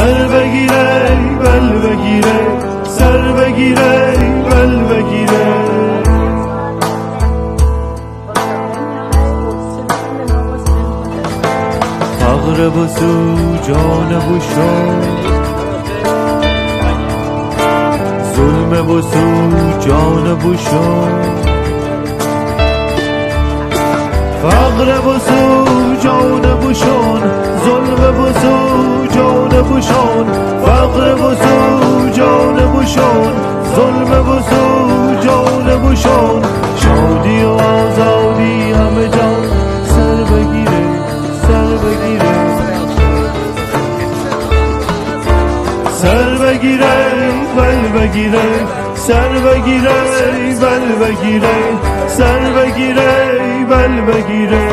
سر بگیره بل بگیره، سر بگیره بل بگیره. فقر بسو جان بوشو، ظلم بسو جان بوشو. فقر بسو جان بوشون، ظلم بسو جان بوشون. فقر بسو جان بوشون، ظلم بسو جان بوشون. شادی و آزادی همه جان سر بگیره، سر بگیره. سر بگیره بل بگیره، سر بگیره بل بگیره، سر بگیره بل بگیره.